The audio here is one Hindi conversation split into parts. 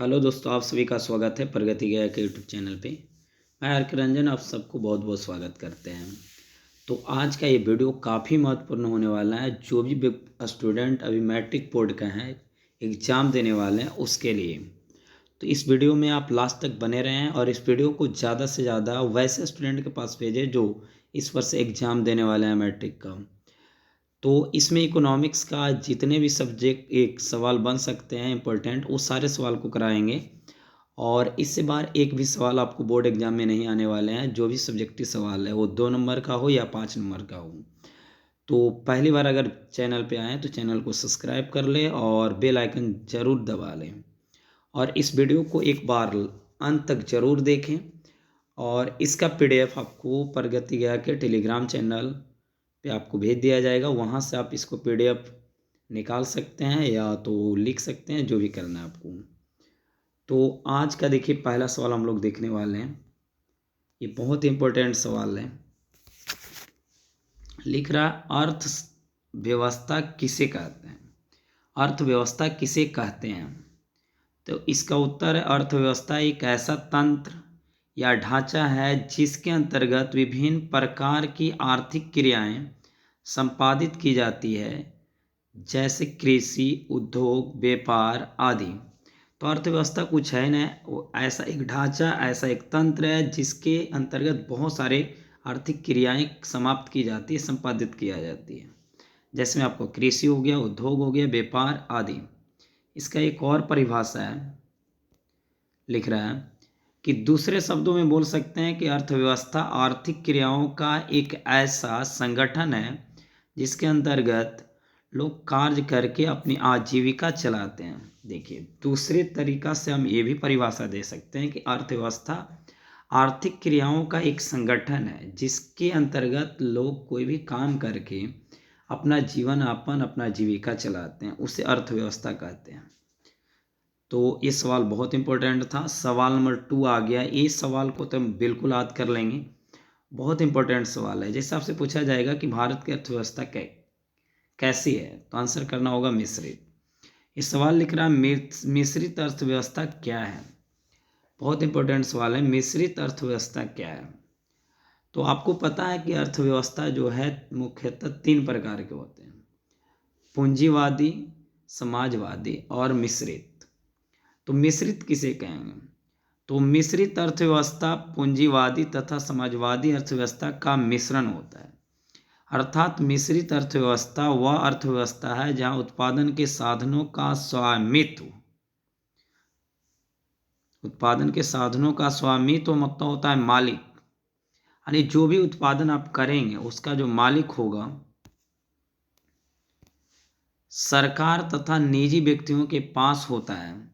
हेलो दोस्तों, आप सभी का स्वागत है प्रगति गया के यूट्यूब चैनल पे। मैं आर के रंजन आप सबको बहुत बहुत स्वागत करते हैं। तो आज का ये वीडियो काफ़ी महत्वपूर्ण होने वाला है। जो भी स्टूडेंट अभी मैट्रिक बोर्ड का है, एग्ज़ाम देने वाले हैं, उसके लिए। तो इस वीडियो में आप लास्ट तक बने रहें और इस वीडियो को ज़्यादा से ज़्यादा वैसे स्टूडेंट के पास भेजें जो इस वर्ष एग्ज़ाम देने वाले हैं मैट्रिक का। तो इसमें इकोनॉमिक्स का जितने भी सब्जेक्ट एक सवाल बन सकते हैं इम्पोर्टेंट, वो सारे सवाल को कराएंगे। और इससे बाहर एक भी सवाल आपको बोर्ड एग्जाम में नहीं आने वाले हैं। जो भी सब्जेक्टिव सवाल है वो 2 नंबर का हो या 5 नंबर का हो। तो पहली बार अगर चैनल पे आएँ तो चैनल को सब्सक्राइब कर लें और बेल आइकन ज़रूर दबा लें। और इस वीडियो को एक बार अंत तक ज़रूर देखें। और इसका पीडीएफ आपको प्रगति गया के टेलीग्राम चैनल पे आपको भेज दिया जाएगा। वहाँ से आप इसको पीडीएफ निकाल सकते हैं या तो लिख सकते हैं, जो भी करना है आपको। तो आज का देखिए पहला सवाल हम लोग देखने वाले हैं। ये बहुत इंपॉर्टेंट सवाल है। लिख रहा अर्थव्यवस्था किसे कहते हैं? अर्थव्यवस्था किसे कहते हैं? तो इसका उत्तर है अर्थव्यवस्था एक ऐसा तंत्र या ढांचा है जिसके अंतर्गत विभिन्न प्रकार की आर्थिक क्रियाएं संपादित की जाती है, जैसे कृषि, उद्योग, व्यापार आदि। तो अर्थव्यवस्था कुछ है ना, वो ऐसा एक ढांचा, ऐसा एक तंत्र है जिसके अंतर्गत बहुत सारे आर्थिक क्रियाएं समाप्त की जाती है, संपादित किया जाती है। जैसे में आपको कृषि हो गया, उद्योग हो गया, व्यापार आदि। इसका एक और परिभाषा है, लिख रहा है कि दूसरे शब्दों में बोल सकते हैं कि अर्थव्यवस्था आर्थिक क्रियाओं का एक ऐसा संगठन है जिसके अंतर्गत लोग कार्य करके अपनी आजीविका चलाते हैं। देखिए, दूसरे तरीका से हम ये भी परिभाषा दे सकते हैं कि अर्थव्यवस्था आर्थिक क्रियाओं का एक संगठन है जिसके अंतर्गत लोग कोई भी काम करके अपना जीवन यापन, अपना जीविका चलाते हैं, उसे अर्थव्यवस्था कहते हैं। तो ये सवाल बहुत इंपॉर्टेंट था। सवाल नंबर 2 आ गया। इस सवाल को तो हम बिल्कुल याद कर लेंगे, बहुत इंपॉर्टेंट सवाल है। जैसे आपसे पूछा जाएगा कि भारत की अर्थव्यवस्था कैसी है, तो आंसर करना होगा मिश्रित। ये सवाल लिख रहा है मिश्रित अर्थव्यवस्था क्या है। बहुत इंपॉर्टेंट सवाल है, मिश्रित अर्थव्यवस्था क्या है। तो आपको पता है कि अर्थव्यवस्था जो है मुख्यतः 3 प्रकार के होते हैं, पूंजीवादी, समाजवादी और मिश्रित। तो मिश्रित किसे कहेंगे? तो मिश्रित अर्थव्यवस्था पूंजीवादी तथा समाजवादी अर्थव्यवस्था का मिश्रण होता है। अर्थात मिश्रित अर्थव्यवस्था वह अर्थव्यवस्था है जहां उत्पादन के साधनों का स्वामित्व, मतलब होता है मालिक। यानी जो भी उत्पादन आप करेंगे उसका जो मालिक होगा सरकार तथा निजी व्यक्तियों के पास होता है।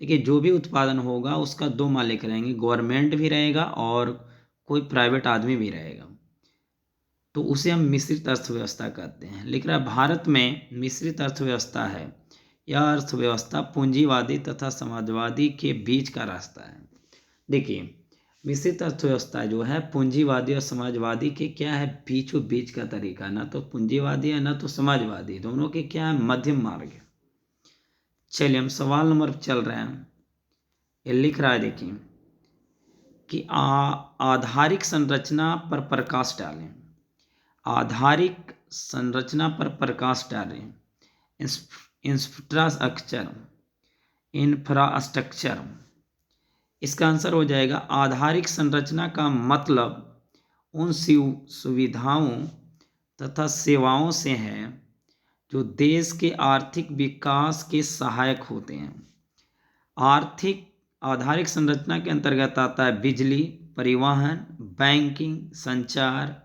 देखिए, जो भी उत्पादन होगा उसका 2 मालिक रहेंगे, गवर्नमेंट भी रहेगा और कोई प्राइवेट आदमी भी रहेगा। तो उसे हम मिश्रित अर्थव्यवस्था कहते हैं। लिख रहा है भारत में मिश्रित अर्थव्यवस्था है। यह अर्थव्यवस्था पूंजीवादी तथा समाजवादी के बीच का रास्ता है। देखिए, मिश्रित अर्थव्यवस्था जो है पूंजीवादी और समाजवादी के क्या है, बीचों बीच का तरीका। ना तो पूंजीवादी है ना तो समाजवादी, दोनों के क्या है, मध्यम मार्ग है। चलिए हम सवाल नंबर चल रहे हैं। ये लिख रहा है देखिए कि आधारिक संरचना पर प्रकाश डालें। आधारिक संरचना पर प्रकाश डालें। इंफ्रास्ट्रक्चर। इसका आंसर हो जाएगा आधारिक संरचना का मतलब उन सुविधाओं तथा सेवाओं से है जो देश के आर्थिक विकास के सहायक होते हैं। आर्थिक आधारिक संरचना के अंतर्गत आता है बिजली, परिवहन, बैंकिंग, संचार,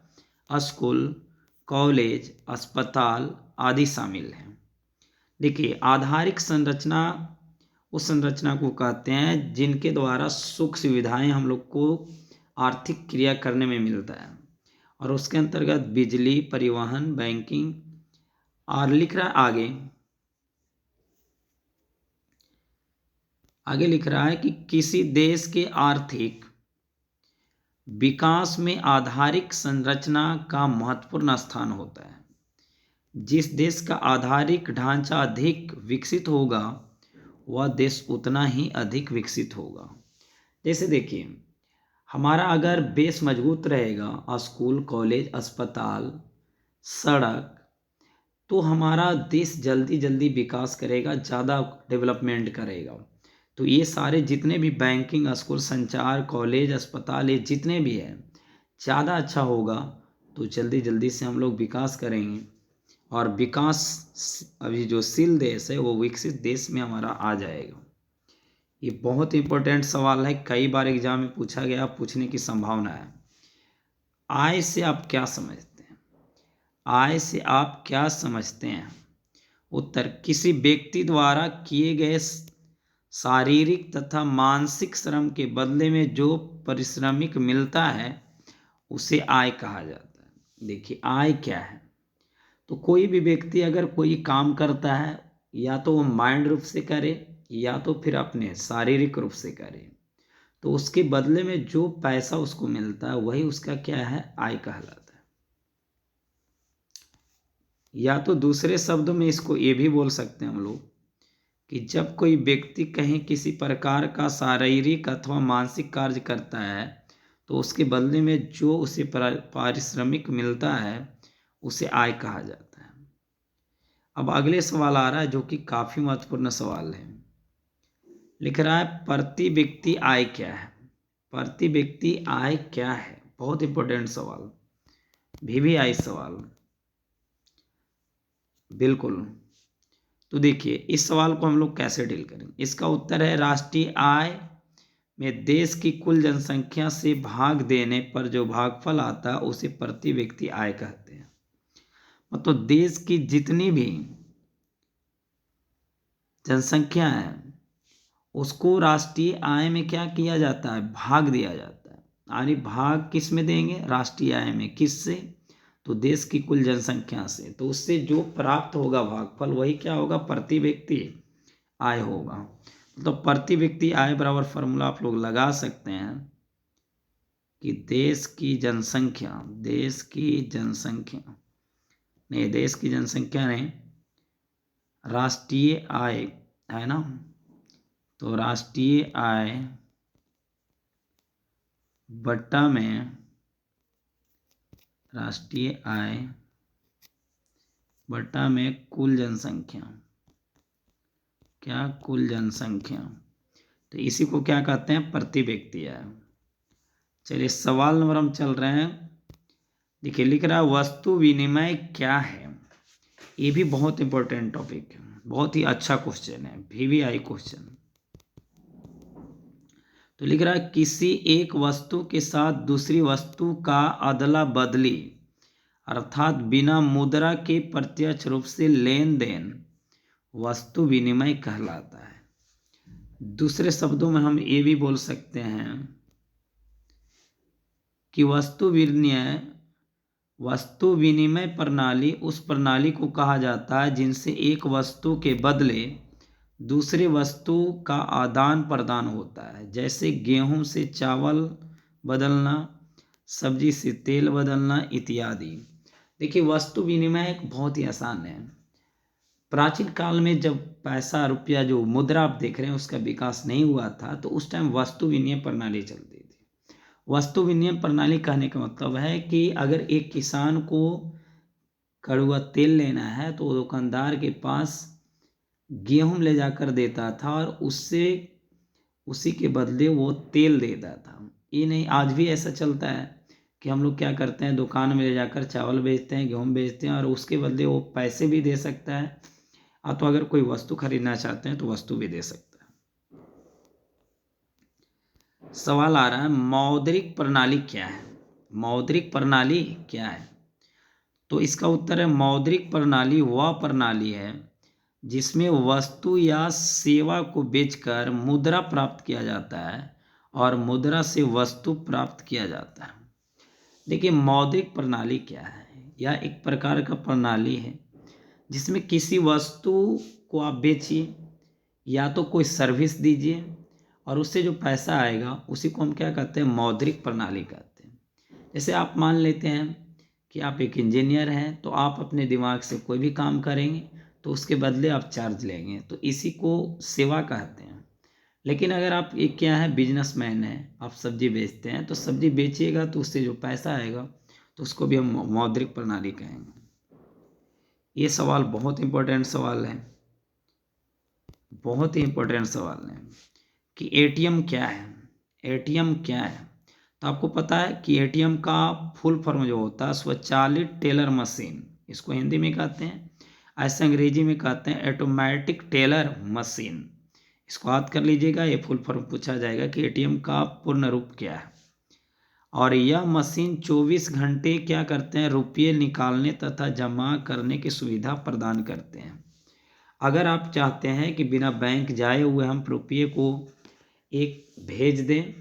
स्कूल, कॉलेज, अस्पताल आदि शामिल हैं। देखिए, आधारिक संरचना उस संरचना को कहते हैं जिनके द्वारा सुख सुविधाएं हम लोग को आर्थिक क्रिया करने में मिलता है, और उसके अंतर्गत बिजली, परिवहन, बैंकिंग। और लिख रहा है आगे लिख रहा है कि किसी देश के आर्थिक विकास में आधारिक संरचना का महत्वपूर्ण स्थान होता है। जिस देश का आधारिक ढांचा अधिक विकसित होगा वह देश उतना ही अधिक विकसित होगा। जैसे देखिए, हमारा अगर बेस मजबूत रहेगा, स्कूल, कॉलेज, अस्पताल, सड़क, तो हमारा देश जल्दी जल्दी विकास करेगा, ज़्यादा डेवलपमेंट करेगा। तो ये सारे जितने भी बैंकिंग, स्कूल, संचार, कॉलेज, अस्पताल, ये जितने भी हैं, ज़्यादा अच्छा होगा तो जल्दी जल्दी से हम लोग विकास करेंगे और विकास अभी जो शील देश है वो विकसित देश में हमारा आ जाएगा। ये बहुत इंपॉर्टेंट सवाल है, कई बार एग्जाम में पूछा गया, पूछने की संभावना है। आय से आप क्या समझते हैं? आय से आप क्या समझते हैं? उत्तर, किसी व्यक्ति द्वारा किए गए शारीरिक तथा मानसिक श्रम के बदले में जो पारिश्रमिक मिलता है उसे आय कहा जाता है। देखिए, आय क्या है? तो कोई भी व्यक्ति अगर कोई काम करता है, या तो वो माइंड रूप से करे या तो फिर अपने शारीरिक रूप से करे, तो उसके बदले में जो पैसा उसको मिलता है वही उसका क्या है? आय कहलाता है। या तो दूसरे शब्दों में इसको ये भी बोल सकते हैं हम लोग कि जब कोई व्यक्ति कहीं किसी प्रकार का शारीरिक अथवा मानसिक कार्य करता है तो उसके बदले में जो उसे पारिश्रमिक मिलता है उसे आय कहा जाता है। अब अगले सवाल आ रहा है जो कि काफ़ी महत्वपूर्ण सवाल है। लिख रहा है, प्रति व्यक्ति आय क्या है? प्रति व्यक्ति आय क्या है? बहुत इंपॉर्टेंट सवाल, VVI सवाल, बिल्कुल। तो देखिए, इस सवाल को हम लोग कैसे डील करेंगे? इसका उत्तर है, राष्ट्रीय आय में देश की कुल जनसंख्या से भाग देने पर जो भागफल आता है उसे प्रति व्यक्ति आय कहते हैं। मतलब देश की जितनी भी जनसंख्या है उसको राष्ट्रीय आय में क्या किया जाता है? भाग दिया जाता है। यानी भाग किस में देंगे? राष्ट्रीय आय में। किससे? तो देश की कुल जनसंख्या से। तो उससे जो प्राप्त होगा भागफल वही क्या होगा? प्रति व्यक्ति आय होगा। तो प्रति व्यक्ति आय बराबर फॉर्मूला आप लोग लगा सकते हैं कि देश की जनसंख्या नहीं, राष्ट्रीय आय है ना, तो राष्ट्रीय आय बट्टा में कुल जनसंख्या, क्या? कुल जनसंख्या। तो इसी को क्या कहते हैं? प्रति व्यक्ति आय। चलिए, सवाल नंबर हम चल रहे हैं। देखिए, लिख रहा है, वस्तु विनिमय क्या है? ये भी बहुत इंपॉर्टेंट टॉपिक है, बहुत ही अच्छा क्वेश्चन है, VVI क्वेश्चन। तो लिख रहा है, किसी एक वस्तु के साथ दूसरी वस्तु का अदला बदली अर्थात बिना मुद्रा के प्रत्यक्ष रूप से लेन देन वस्तु विनिमय कहलाता है। दूसरे शब्दों में हम ये भी बोल सकते हैं कि वस्तु विनिमय प्रणाली उस प्रणाली को कहा जाता है जिनसे एक वस्तु के बदले दूसरे वस्तु का आदान प्रदान होता है। जैसे गेहूं से चावल बदलना, सब्जी से तेल बदलना इत्यादि। देखिए, वस्तु विनिमय एक बहुत ही आसान है। प्राचीन काल में जब पैसा, रुपया, जो मुद्रा आप देख रहे हैं उसका विकास नहीं हुआ था, तो उस टाइम वस्तु विनिमय प्रणाली चलती थी। वस्तु विनिमय प्रणाली कहने का मतलब है कि अगर एक किसान को कड़वा तेल लेना है तो दुकानदार के पास गेहूं ले जाकर देता था और उससे उसी के बदले वो तेल देता था। ये नहीं, आज भी ऐसा चलता है कि हम लोग क्या करते हैं, दुकान में ले जाकर चावल बेचते हैं, गेहूं बेचते हैं और उसके बदले वो पैसे भी दे सकता है, तो अगर कोई वस्तु खरीदना चाहते हैं तो वस्तु भी दे सकता है। सवाल आ रहा है, मौद्रिक प्रणाली क्या है? मौद्रिक प्रणाली क्या है? तो इसका उत्तर है, मौद्रिक प्रणाली वह प्रणाली है जिसमें वस्तु या सेवा को बेचकर मुद्रा प्राप्त किया जाता है और मुद्रा से वस्तु प्राप्त किया जाता है। देखिए, मौद्रिक प्रणाली क्या है? यह एक प्रकार का प्रणाली है जिसमें किसी वस्तु को आप बेचिए या तो कोई सर्विस दीजिए और उससे जो पैसा आएगा उसी को हम क्या कहते हैं? मौद्रिक प्रणाली कहते हैं। जैसे आप मान लेते हैं कि आप एक इंजीनियर हैं, तो आप अपने दिमाग से कोई भी काम करेंगे तो उसके बदले आप चार्ज लेंगे, तो इसी को सेवा कहते हैं। लेकिन अगर आप एक क्या है, बिजनेसमैन है, आप सब्जी बेचते हैं, तो सब्जी बेचिएगा तो उससे जो पैसा आएगा तो उसको भी हम मौद्रिक प्रणाली कहेंगे। ये सवाल बहुत इंपॉर्टेंट सवाल है, बहुत ही इंपॉर्टेंट सवाल है कि एटीएम क्या है। एटीएम क्या है? तो आपको पता है कि एटीएम का फुल फॉर्म जो होता है स्वचालित टेलर मशीन, इसको हिंदी में कहते हैं, ऐसे अंग्रेजी में कहते हैं ऑटोमेटिक टेलर मशीन। इसको याद कर लीजिएगा, ये फुल फॉर्म पूछा जाएगा कि एटीएम का पूर्ण रूप क्या है। और यह मशीन 24 घंटे क्या करते हैं, रुपये निकालने तथा जमा करने की सुविधा प्रदान करते हैं। अगर आप चाहते हैं कि बिना बैंक जाए हुए हम रुपये को एक भेज दें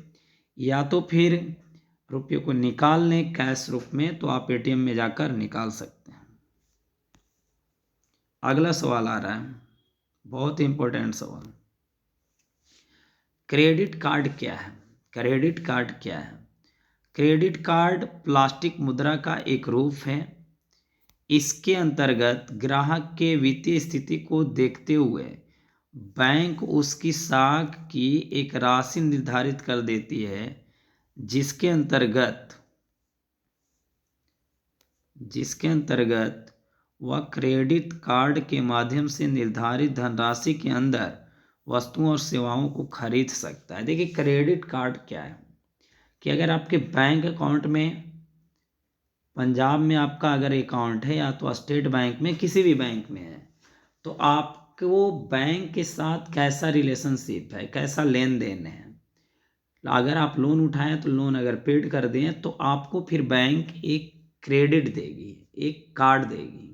या तो फिर रुपये को निकाल लें कैश रूप में, तो आप एटीएम में जाकर निकाल सकते हैं। अगला सवाल आ रहा है, बहुत इंपॉर्टेंट सवाल, क्रेडिट कार्ड क्या है? क्रेडिट कार्ड क्या है? क्रेडिट कार्ड प्लास्टिक मुद्रा का एक रूप है। इसके अंतर्गत ग्राहक के वित्तीय स्थिति को देखते हुए बैंक उसकी साख की एक राशि निर्धारित कर देती है, जिसके अंतर्गत वह क्रेडिट कार्ड के माध्यम से निर्धारित धनराशि के अंदर वस्तुओं और सेवाओं को खरीद सकता है। देखिए क्रेडिट कार्ड क्या है कि अगर आपके बैंक अकाउंट में, पंजाब में आपका अगर अकाउंट है या तो स्टेट बैंक में, किसी भी बैंक में है, तो आपको बैंक के साथ कैसा रिलेशनशिप है, कैसा लेन देन है। अगर आप लोन उठाएं तो लोन अगर पेड कर दें तो आपको फिर बैंक एक क्रेडिट देगी, एक कार्ड देगी,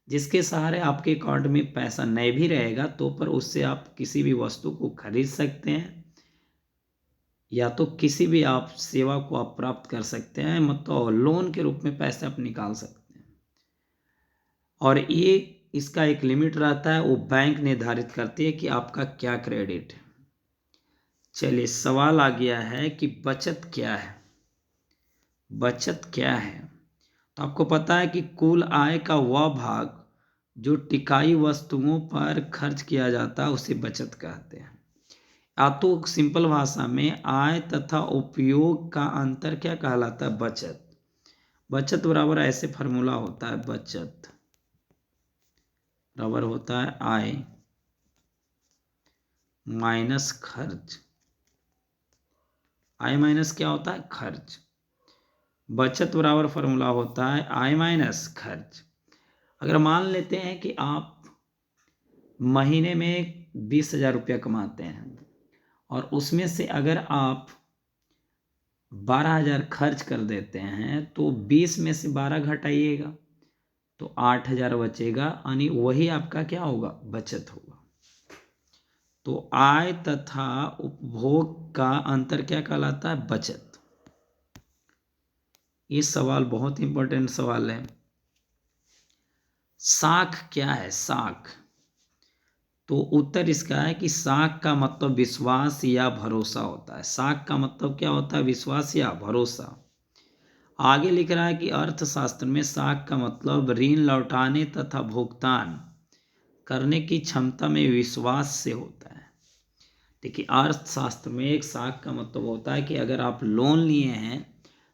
जिसके सहारे आपके अकाउंट में पैसा नहीं भी रहेगा तो पर उससे आप किसी भी वस्तु को खरीद सकते हैं या तो किसी भी आप सेवा को आप प्राप्त कर सकते हैं, मतलब लोन के रूप में पैसे आप निकाल सकते हैं। और ये इसका एक लिमिट रहता है, वो बैंक निर्धारित करती है कि आपका क्या क्रेडिट है। चलिए सवाल आ गया है कि बचत क्या है? बचत क्या है? तो आपको पता है कि कुल आय का वह भाग जो टिकाई वस्तुओं पर खर्च किया जाता है उसे बचत कहते हैं। या तो सिंपल भाषा में आय तथा उपयोग का अंतर क्या कहलाता है? बचत। बचत बराबर ऐसे फॉर्मूला होता है, बचत बराबर होता है आय माइनस खर्च। आय माइनस क्या होता है? खर्च। बचत बराबर फॉर्मूला होता है आय माइनस खर्च। अगर मान लेते हैं कि आप महीने में 20,000 रुपया कमाते हैं और उसमें से अगर आप 12,000 खर्च कर देते हैं तो 20 में से 12 घटाइएगा तो 8,000 बचेगा, यानी वही आपका क्या होगा? बचत होगा। तो आय तथा उपभोग का अंतर क्या कहलाता है? बचत। ये सवाल बहुत इंपॉर्टेंट सवाल है। साख क्या है? साख, तो उत्तर इसका है कि साख का मतलब विश्वास या भरोसा होता है। साख का मतलब क्या होता है? विश्वास या भरोसा। आगे लिख रहा है कि अर्थशास्त्र में साख का मतलब ऋण लौटाने तथा भुगतान करने की क्षमता में विश्वास से होता है। देखिए अर्थशास्त्र में एक साख का मतलब होता है कि अगर आप लोन लिए हैं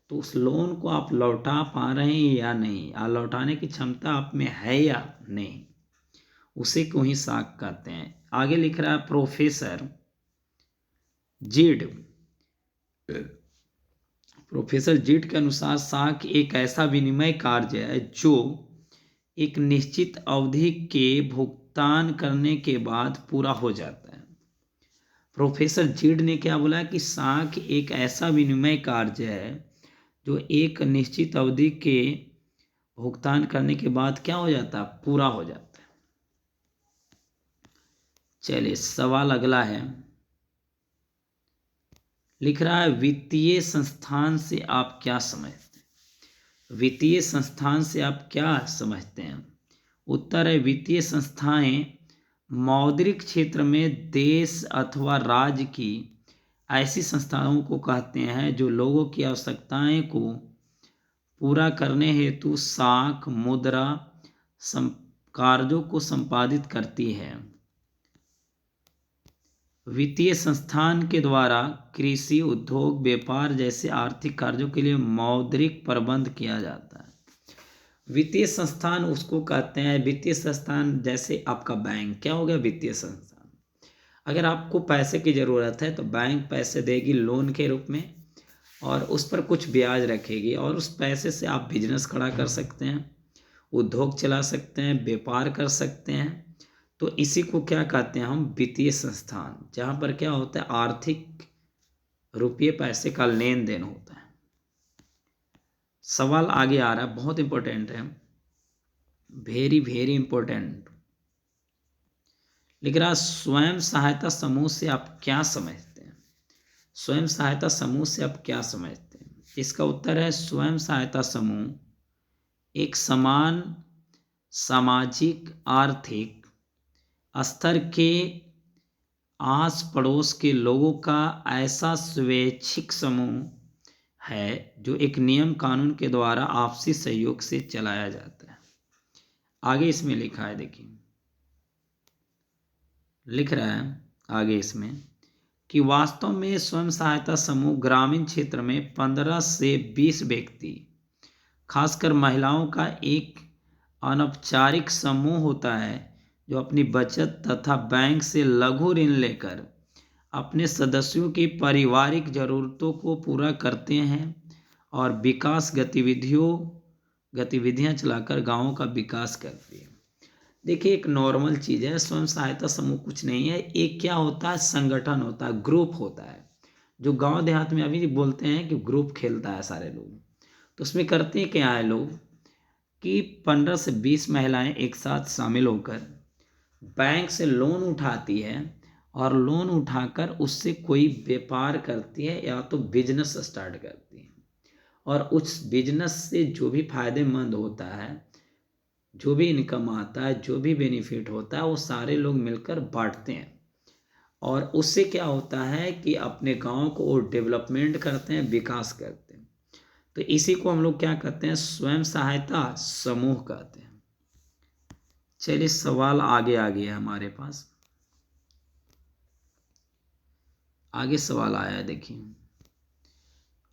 तो उस लोन को आप लौटा पा रहे हैं या नहीं, या लौटाने की क्षमता आप में है या नहीं, उसे को ही साख कहते हैं। आगे लिख रहा है प्रोफेसर जीड के अनुसार साख एक ऐसा विनिमय कार्य है जो एक निश्चित अवधि के भुगतान करने के बाद पूरा हो जाता है। प्रोफेसर जीड ने क्या बोला कि साख एक ऐसा विनिमय कार्य है जो एक निश्चित अवधि के भुगतान करने के बाद क्या हो जाता है? पूरा हो जाता है। चलिए सवाल अगला है, लिख रहा है वित्तीय संस्थान से आप क्या समझते हैं? वित्तीय संस्थान से आप क्या समझते हैं? उत्तर है वित्तीय संस्थाएं मौद्रिक क्षेत्र में देश अथवा राज्य की ऐसी संस्थाओं को कहते हैं जो लोगों की आवश्यकताएं को पूरा करने हेतु साख, मुद्रा, कार्यों को संपादित करती है। वित्तीय संस्थान के द्वारा कृषि, उद्योग, व्यापार जैसे आर्थिक कार्यों के लिए मौद्रिक प्रबंध किया जाता है। वित्तीय संस्थान उसको कहते हैं, वित्तीय संस्थान जैसे आपका बैंक, क्या हो गया वित्तीय संस्थान। अगर आपको पैसे की ज़रूरत है तो बैंक पैसे देगी लोन के रूप में, और उस पर कुछ ब्याज रखेगी, और उस पैसे से आप बिजनेस खड़ा कर सकते हैं, उद्योग चला सकते हैं, व्यापार कर सकते हैं। तो इसी को क्या कहते हैं हम, वित्तीय संस्थान, जहाँ पर क्या होता है आर्थिक रुपये पैसे का लेन देन होता है। सवाल आगे आ रहा है, बहुत इंपॉर्टेंट है, वेरी वेरी इंपॉर्टेंट। लिख रहा, स्वयं सहायता समूह से आप क्या समझते हैं। स्वयं सहायता समूह से आप क्या समझते हैं। इसका उत्तर है, स्वयं सहायता समूह एक समान सामाजिक आर्थिक स्तर के आस पड़ोस के लोगों का ऐसा स्वैच्छिक समूह है जो एक नियम कानून के द्वारा आपसी सहयोग से चलाया जाता है। आगे इसमें लिखा है, देखिए लिख रहा है आगे इसमें कि वास्तव में स्वयं सहायता समूह ग्रामीण क्षेत्र में 15 से 20 व्यक्ति, खासकर महिलाओं का एक अनौपचारिक समूह होता है जो अपनी बचत तथा बैंक से लघु ऋण लेकर अपने सदस्यों की पारिवारिक जरूरतों को पूरा करते हैं और विकास गतिविधियां चलाकर गांवों का विकास करती है। देखिए, एक नॉर्मल चीज़ है, स्वयं सहायता समूह कुछ नहीं है, एक क्या होता है संगठन होता है, ग्रुप होता है, जो गांव देहात में अभी बोलते हैं कि ग्रुप खेलता है सारे लोग। तो उसमें करते हैं क्या है लोग कि 15 से 20 महिलाएं एक साथ शामिल होकर बैंक से लोन उठाती है, और लोन उठाकर उससे कोई व्यापार करती है या तो बिजनेस स्टार्ट करती है, और उस बिजनेस से जो भी फायदेमंद होता है, जो भी इनकम आता है, जो भी बेनिफिट होता है, वो सारे लोग मिलकर बांटते हैं, और उससे क्या होता है कि अपने गांव को और डेवलपमेंट करते हैं, विकास करते हैं। तो इसी को हम लोग क्या कहते हैं, स्वयं सहायता समूह कहते हैं। चलिए सवाल आगे आ गया हमारे पास, आगे सवाल आया है, देखिए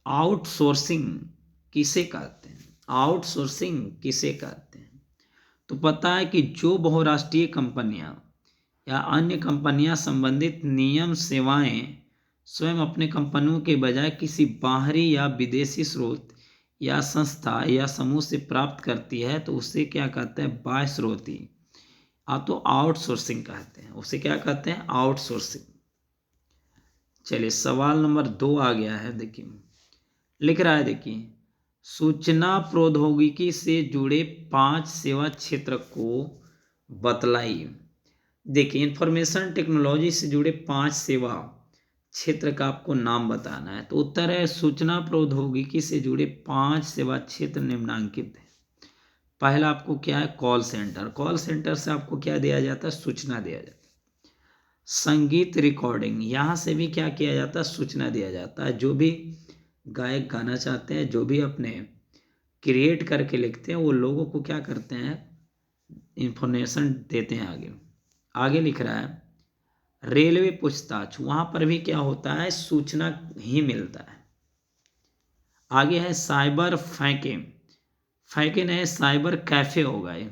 आउटसोर्सिंग किसे कहते हैं। आउटसोर्सिंग किसे कहते हैं, तो पता है कि जो बहुराष्ट्रीय कंपनियां या अन्य कंपनियां संबंधित नियम सेवाएं स्वयं अपने कंपनियों के बजाय किसी बाहरी या विदेशी स्रोत या संस्था या समूह से प्राप्त करती है, तो उसे क्या कहते हैं, बाह्य स्रोती, तो आउटसोर्सिंग कहते हैं। उसे क्या कहते हैं, आउटसोर्सिंग। चलिए सवाल नंबर 2 आ गया है, देखिए लिख रहा है, देखिए सूचना प्रौद्योगिकी से जुड़े 5 सेवा क्षेत्र को बतलाइए। देखिए इंफॉर्मेशन टेक्नोलॉजी से जुड़े 5 सेवा क्षेत्र का आपको नाम बताना है। तो उत्तर है, सूचना प्रौद्योगिकी से जुड़े 5 सेवा क्षेत्र निम्नांकित है। पहला आपको क्या है, कॉल सेंटर। कॉल सेंटर से आपको क्या दिया जाता है, सूचना दिया जाता है। संगीत रिकॉर्डिंग, यहाँ से भी क्या किया जाता है, सूचना दिया जाता है। जो भी गायक गाना चाहते हैं, जो भी अपने क्रिएट करके लिखते हैं, वो लोगों को क्या करते हैं, इंफॉर्मेशन देते हैं आगे। आगे लिख रहा है रेलवे पूछताछ, वहाँ पर भी क्या होता है, सूचना ही मिलता है। आगे है साइबर फैकिंग, फैकिंग है साइबर कैफे होगा, ये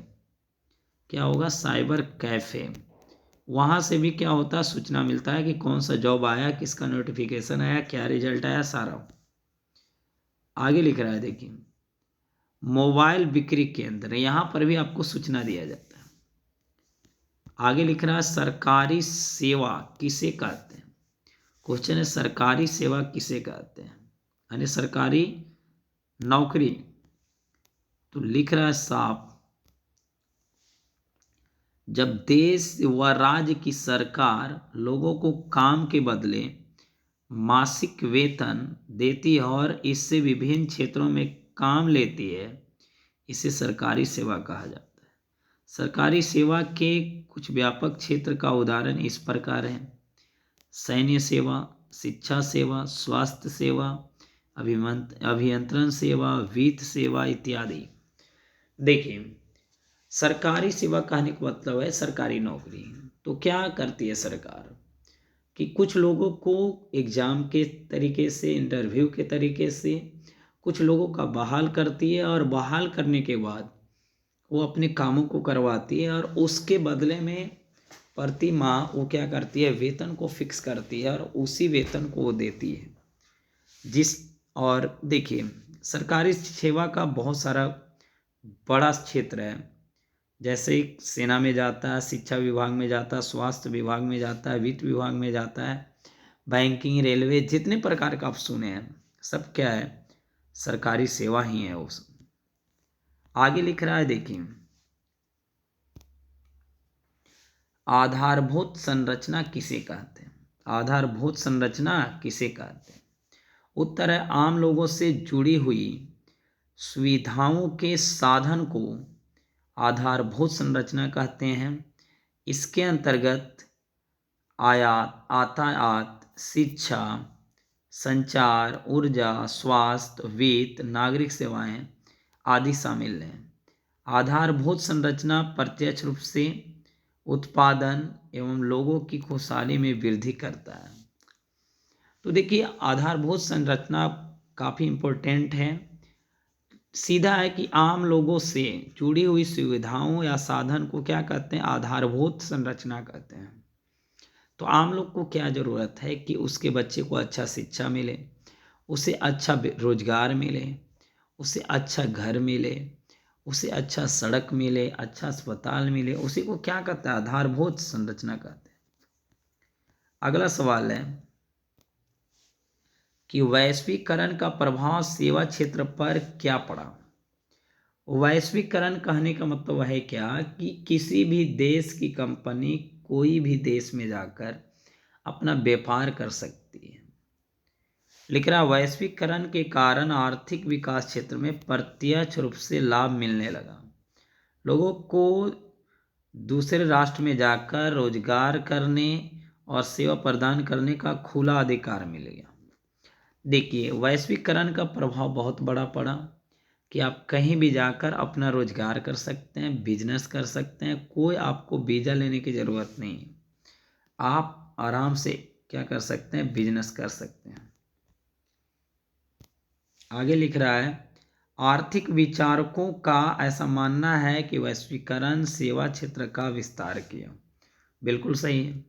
क्या होगा, साइबर कैफे। वहाँ से भी क्या होता है, सूचना मिलता है कि कौन सा जॉब आया, किसका नोटिफिकेशन आया, क्या रिजल्ट आया, सारा। आगे लिख रहा है, देखिए मोबाइल बिक्री केंद्र, यहाँ पर भी आपको सूचना दिया जाता है। आगे लिख रहा है सरकारी सेवा किसे कहते हैं। क्वेश्चन है सरकारी सेवा किसे कहते हैं, यानी सरकारी नौकरी। तो लिख रहा है साफ, जब देश व राज्य की सरकार लोगों को काम के बदले मासिक वेतन देती है और इससे विभिन्न क्षेत्रों में काम लेती है, इसे सरकारी सेवा कहा जाता है। सरकारी सेवा के कुछ व्यापक क्षेत्र का उदाहरण इस प्रकार है, सैन्य सेवा, शिक्षा सेवा, स्वास्थ्य सेवा, अभियंत्रण सेवा, वित्त सेवा इत्यादि। देखिए सरकारी सेवा कहने का मतलब है सरकारी नौकरी। तो क्या करती है सरकार कि कुछ लोगों को एग्ज़ाम के तरीके से, इंटरव्यू के तरीके से कुछ लोगों का बहाल करती है, और बहाल करने के बाद वो अपने कामों को करवाती है, और उसके बदले में प्रति माह वो क्या करती है, वेतन को फिक्स करती है, और उसी वेतन को वो देती है। जिस और देखिए, सरकारी सेवा का बहुत सारा बड़ा क्षेत्र है, जैसे सेना में जाता है, शिक्षा विभाग में जाता है, स्वास्थ्य विभाग में जाता है, वित्त विभाग में जाता है, बैंकिंग, रेलवे, जितने प्रकार का आप सुने हैं सब क्या है, सरकारी सेवा ही है वो सब। आगे लिख रहा है, देखिए, आधारभूत संरचना किसे कहते हैं? आधारभूत संरचना किसे कहते हैं? उत्तर है, आम लोगों से जुड़ी हुई सुविधाओं के साधन को आधारभूत संरचना कहते हैं। इसके अंतर्गत यातायात, शिक्षा, संचार, ऊर्जा, स्वास्थ्य, वित्त, नागरिक सेवाएं आदि शामिल हैं। आधारभूत संरचना प्रत्यक्ष रूप से उत्पादन एवं लोगों की खुशहाली में वृद्धि करता है। तो देखिए, आधारभूत संरचना काफ़ी इम्पोर्टेंट है। सीधा है कि आम लोगों से जुड़ी हुई सुविधाओं या साधन को क्या कहते हैं, आधारभूत संरचना कहते हैं। तो आम लोग को क्या ज़रूरत है कि उसके बच्चे को अच्छा शिक्षा मिले, उसे अच्छा रोजगार मिले, उसे अच्छा घर मिले, उसे अच्छा सड़क मिले, अच्छा अस्पताल मिले, उसी को क्या कहते हैं, आधारभूत संरचना कहते हैं। अगला सवाल है कि वैश्वीकरण का प्रभाव सेवा क्षेत्र पर क्या पड़ा? वैश्वीकरण कहने का मतलब है क्या कि किसी भी देश की कंपनी कोई भी देश में जाकर अपना व्यापार कर सकती है। लिख रहा, वैश्वीकरण के कारण आर्थिक विकास क्षेत्र में प्रत्यक्ष रूप से लाभ मिलने लगा। लोगों को दूसरे राष्ट्र में जाकर रोजगार करने और सेवा प्रदान करने का खुला अधिकार मिल गया। देखिए, वैश्वीकरण का प्रभाव बहुत बड़ा पड़ा कि आप कहीं भी जाकर अपना रोजगार कर सकते हैं, बिजनेस कर सकते हैं, कोई आपको वीज़ा लेने की ज़रूरत नहीं है। आप आराम से क्या कर सकते हैं, बिजनेस कर सकते हैं। आगे लिख रहा है, आर्थिक विचारकों का ऐसा मानना है कि वैश्वीकरण सेवा क्षेत्र का विस्तार किया। बिल्कुल सही है।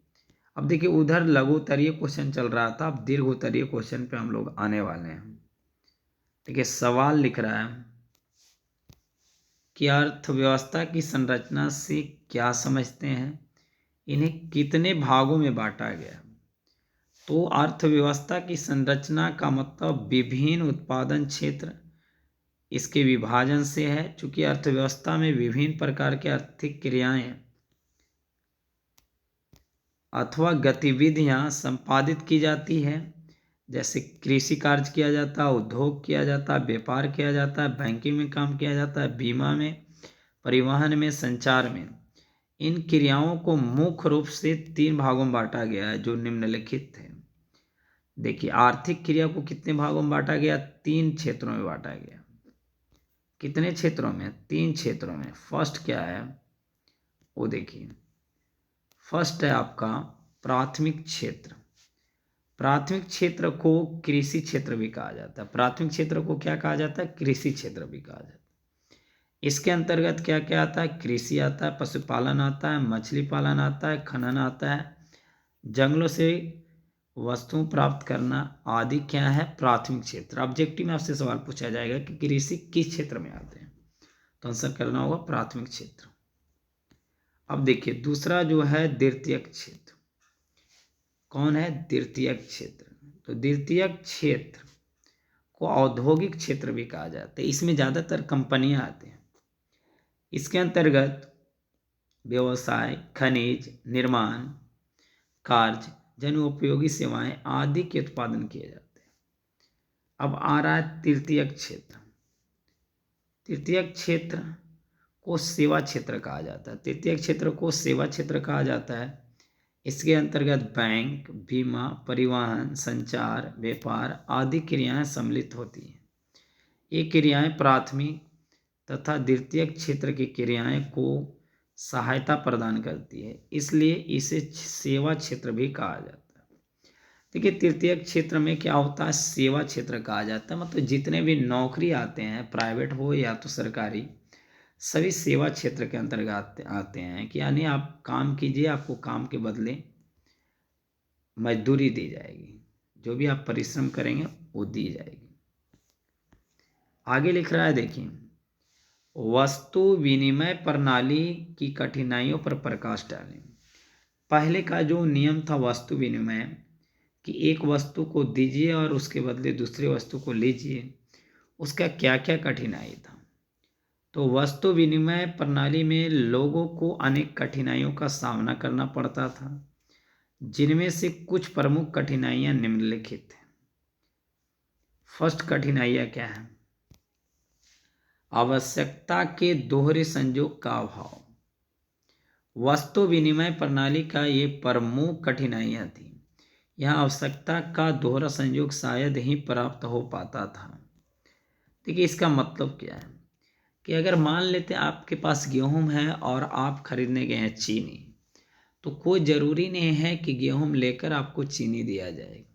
अब देखिए, उधर लघु उत्तरीय क्वेश्चन चल रहा था, अब दीर्घ उत्तरीय क्वेश्चन पे हम लोग आने वाले हैं। देखिए, सवाल लिख रहा है कि अर्थव्यवस्था की संरचना से क्या समझते हैं, इन्हें कितने भागों में बांटा गया? तो अर्थव्यवस्था की संरचना का मतलब विभिन्न उत्पादन क्षेत्र, इसके विभाजन से है। चूंकि अर्थव्यवस्था में विभिन्न प्रकार की आर्थिक क्रियाएं अथवा गतिविधियां संपादित की जाती है, जैसे कृषि कार्य किया जाता है, उद्योग किया जाता है, व्यापार किया जाता है, बैंकिंग में काम किया जाता है, बीमा में, परिवहन में, संचार में। इन क्रियाओं को मुख्य रूप से 3 भागों में बांटा गया है, जो निम्नलिखित थे। देखिए, आर्थिक क्रिया को कितने भागों में बांटा गया? 3 क्षेत्रों में बांटा गया। कितने क्षेत्रों में? 3 क्षेत्रों में। फर्स्ट क्या है वो देखिए, फर्स्ट है आपका प्राथमिक क्षेत्र। प्राथमिक क्षेत्र को कृषि क्षेत्र भी कहा जाता है। प्राथमिक क्षेत्र को क्या कहा जाता है? कृषि क्षेत्र भी कहा जाता है। इसके अंतर्गत क्या क्या आता है? कृषि आता है, पशुपालन आता है, मछली पालन आता है, खनन आता है, जंगलों से वस्तुओं प्राप्त करना आदि क्या है? प्राथमिक क्षेत्र। ऑब्जेक्टिव में आपसे सवाल पूछा जाएगा कि कृषि किस क्षेत्र में आते हैं, तो आंसर करना होगा प्राथमिक क्षेत्र। अब देखिए, दूसरा जो है द्वितीयक क्षेत्र। कौन है? द्वितीयक क्षेत्र। तो द्वितीयक क्षेत्र को औद्योगिक क्षेत्र भी कहा जाता है। इसमें ज़्यादातर कंपनियां आती हैं। इसके अंतर्गत व्यवसाय, खनिज, निर्माण कार्य, जन उपयोगी सेवाएं आदि के उत्पादन किए जाते हैं। अब आ रहा है तृतीयक क्षेत्र। तृतीयक क्षेत्र को सेवा क्षेत्र कहा जाता है। तृतीयक क्षेत्र को सेवा क्षेत्र कहा जाता है। इसके अंतर्गत बैंक, बीमा, परिवहन, संचार, व्यापार आदि क्रियाएं सम्मिलित होती हैं। ये क्रियाएं प्राथमिक तथा द्वितीयक क्षेत्र की क्रियाएं को सहायता प्रदान करती है, इसलिए इसे सेवा क्षेत्र भी कहा जाता है। देखिए तृतीयक क्षेत्र में क्या होता है, सेवा क्षेत्र कहा जाता है। मतलब जितने भी नौकरी आते हैं, प्राइवेट हो या तो सरकारी, सभी सेवा क्षेत्र के अंतर्गत आते हैं। कि यानी आप काम कीजिए, आपको काम के बदले मजदूरी दी जाएगी, जो भी आप परिश्रम करेंगे वो दी जाएगी। आगे लिख रहा है, देखिए वस्तु विनिमय प्रणाली की कठिनाइयों पर प्रकाश डालें। पहले का जो नियम था वस्तु विनिमय, कि एक वस्तु को दीजिए और उसके बदले दूसरी वस्तु को लीजिए, उसका क्या क्या कठिनाई था। तो वस्तु विनिमय प्रणाली में लोगों को अनेक कठिनाइयों का सामना करना पड़ता था, जिनमें से कुछ प्रमुख कठिनाइयां निम्नलिखित हैं। फर्स्ट कठिनाइयां क्या है, आवश्यकता के दोहरे संयोग का अभाव। वस्तु विनिमय प्रणाली का ये प्रमुख कठिनाइयां थी। यहाँ आवश्यकता का दोहरा संयोग शायद ही प्राप्त हो पाता था। देखिए इसका मतलब क्या है, कि अगर मान लेते आपके पास गेहूं है और आप खरीदने गए हैं चीनी, तो कोई ज़रूरी नहीं है कि गेहूं लेकर आपको चीनी दिया जाएगा।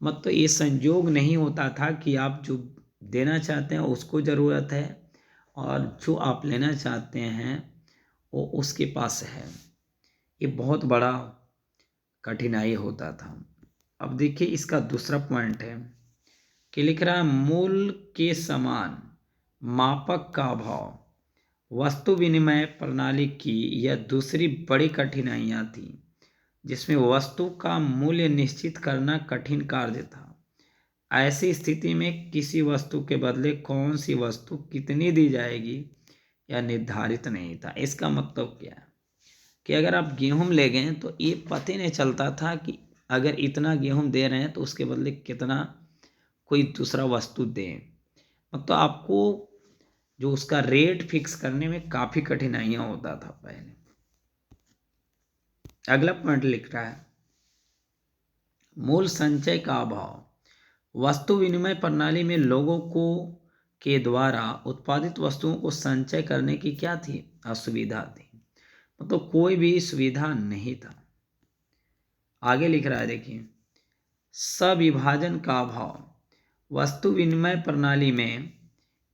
मतलब ये संयोग नहीं होता था कि आप जो देना चाहते हैं उसको ज़रूरत है और जो आप लेना चाहते हैं वो उसके पास है। ये बहुत बड़ा कठिनाई होता था। अब देखिए इसका दूसरा पॉइंट है कि लिख रहा है मूल के समान मापक का अभाव। वस्तु विनिमय प्रणाली की यह दूसरी बड़ी कठिनाइयाँ थी, जिसमें वस्तु का मूल्य निश्चित करना कठिन कार्य था। ऐसी स्थिति में किसी वस्तु के बदले कौन सी वस्तु कितनी दी जाएगी यह निर्धारित नहीं था। इसका मतलब क्या है, कि अगर आप गेहूं ले गए तो ये पता नहीं चलता था कि अगर इतना गेहूं दे रहे हैं तो उसके बदले कितना कोई दूसरा वस्तु दें। मतलब आपको जो उसका रेट फिक्स करने में काफ़ी कठिनाइयाँ होता था पहले। अगला पॉइंट लिख रहा है मूल संचय का अभाव। वस्तु विनिमय प्रणाली में लोगों को के द्वारा उत्पादित वस्तुओं को संचय करने की क्या थी, असुविधा थी। मतलब कोई भी सुविधा नहीं था। आगे लिख रहा है, देखिए सविभाजन का अभाव। वस्तु विनिमय प्रणाली में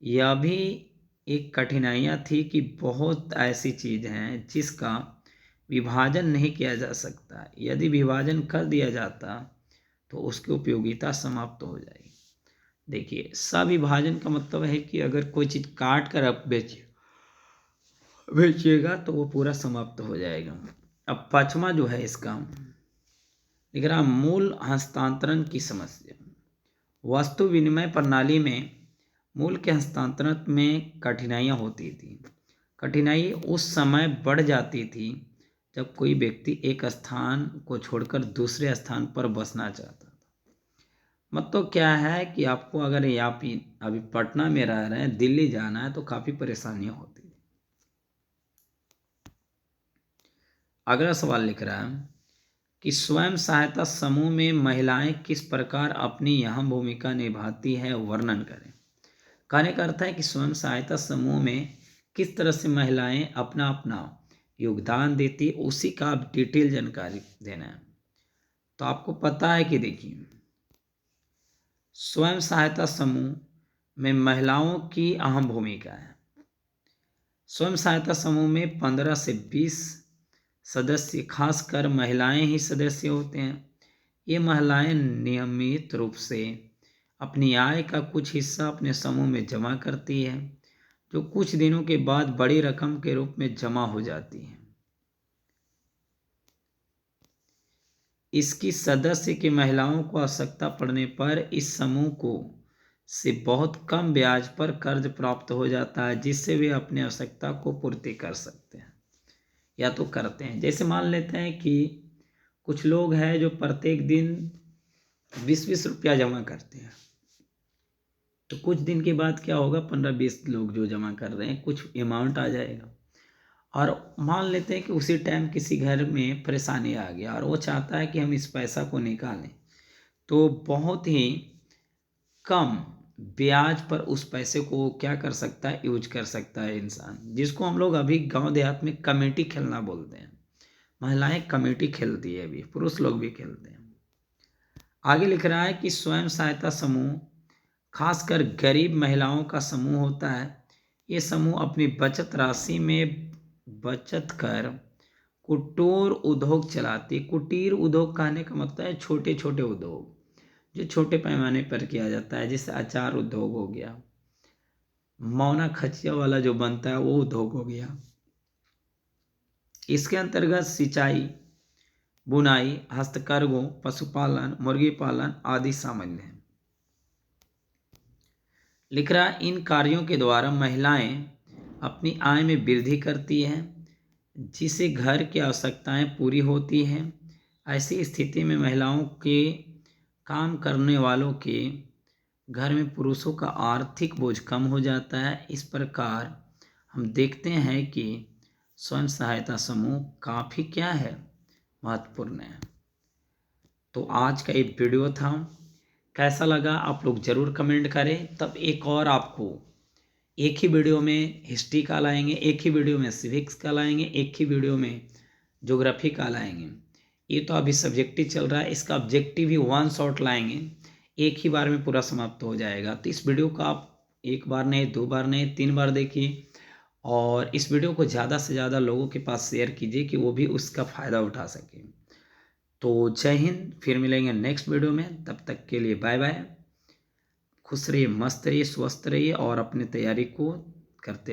यह भी एक कठिनाइयाँ थी कि बहुत ऐसी चीज़ हैं जिसका विभाजन नहीं किया जा सकता। यदि विभाजन कर दिया जाता तो उसकी उपयोगिता समाप्त हो जाएगी। देखिए सविभाजन का मतलब है कि अगर कोई चीज़ काट कर आप बेचिएगा तो वो पूरा समाप्त हो जाएगा। अब पांचवा जो है इसका लिख रहा मूल हस्तांतरण की समस्या। वस्तु विनिमय प्रणाली में मूल के हस्तांतरण में कठिनाइयाँ होती थी। कठिनाई उस समय बढ़ जाती थी जब कोई व्यक्ति एक स्थान को छोड़कर दूसरे स्थान पर बसना चाहता था। मतलब क्या है कि आपको अगर आप अभी पटना में रह रहे हैं, दिल्ली जाना है तो काफ़ी परेशानियाँ होती थी। अगला सवाल लिख रहा है कि स्वयं सहायता समूह में महिलाएं किस प्रकार अपनी अहम भूमिका निभाती है, वर्णन करें। कहने का अर्थ है कि स्वयं सहायता समूह में किस तरह से महिलाएं अपना अपना योगदान देती, उसी का आप डिटेल जानकारी देना है। तो आपको पता है कि देखिए स्वयं सहायता समूह में महिलाओं की अहम भूमिका है। स्वयं सहायता समूह में 15 से 20 सदस्य, खासकर महिलाएं ही सदस्य होते हैं। ये महिलाएं नियमित रूप से अपनी आय का कुछ हिस्सा अपने समूह में जमा करती है, जो कुछ दिनों के बाद बड़ी रकम के रूप में जमा हो जाती है। इसकी सदस्य की महिलाओं को आवश्यकता पड़ने पर इस समूह को से बहुत कम ब्याज पर कर्ज प्राप्त हो जाता है, जिससे वे अपनी आवश्यकता को पूर्ति कर सकते हैं या तो करते हैं। जैसे मान लेते हैं कि कुछ लोग हैं जो प्रत्येक दिन 20-20 रुपया जमा करते हैं, तो कुछ दिन के बाद क्या होगा, 15-20 लोग जो जमा कर रहे हैं कुछ अमाउंट आ जाएगा। और मान लेते हैं कि उसी टाइम किसी घर में परेशानी आ गया और वो चाहता है कि हम इस पैसा को निकालें, तो बहुत ही कम ब्याज पर उस पैसे को क्या कर सकता है, यूज कर सकता है इंसान, जिसको हम लोग अभी गांव देहात में कमेटी खेलना बोलते हैं। महिलाएं कमेटी खेलती है, अभी पुरुष लोग भी खेलते हैं। आगे लिख रहा है कि स्वयं सहायता समूह खासकर गरीब महिलाओं का समूह होता है। ये समूह अपनी बचत राशि में बचत कर कुटीर उद्योग चलाती। कुटीर उद्योग कहने का मतलब है छोटे छोटे उद्योग, जो छोटे पैमाने पर किया जाता है, जैसे अचार उद्योग हो गया, मौना खचिया वाला जो बनता है वो उद्योग हो गया। इसके अंतर्गत सिंचाई, बुनाई, हस्तकरघों, पशुपालन, मुर्गी पालन आदि शामिल हैं। लिख रहा इन कार्यों के द्वारा महिलाएं अपनी आय में वृद्धि करती हैं, जिससे घर की आवश्यकताएं पूरी होती हैं। ऐसी स्थिति में महिलाओं के काम करने वालों के घर में पुरुषों का आर्थिक बोझ कम हो जाता है। इस प्रकार हम देखते हैं कि स्वयं सहायता समूह काफ़ी क्या है, महत्वपूर्ण है। तो आज का ये वीडियो था, कैसा लगा आप लोग ज़रूर कमेंट करें। तब एक और आपको एक ही वीडियो में हिस्ट्री का लाएंगे, एक ही वीडियो में सिविक्स का लाएंगे, एक ही वीडियो में ज्योग्राफी का लाएंगे। ये तो अभी सब्जेक्टिव चल रहा है, इसका ऑब्जेक्टिव भी वन शॉट लाएंगे, एक ही बार में पूरा समाप्त हो जाएगा। तो इस वीडियो को आप एक बार नहीं, दो बार नहीं, 3 बार देखिए, और इस वीडियो को ज़्यादा से ज़्यादा लोगों के पास शेयर कीजिए कि वो भी उसका फ़ायदा उठा सकें। तो जय हिंद, फिर मिलेंगे नेक्स्ट वीडियो में, तब तक के लिए बाय बाय। खुश रहिए, मस्त रहिए, स्वस्थ रहिए और अपनी तैयारी को करते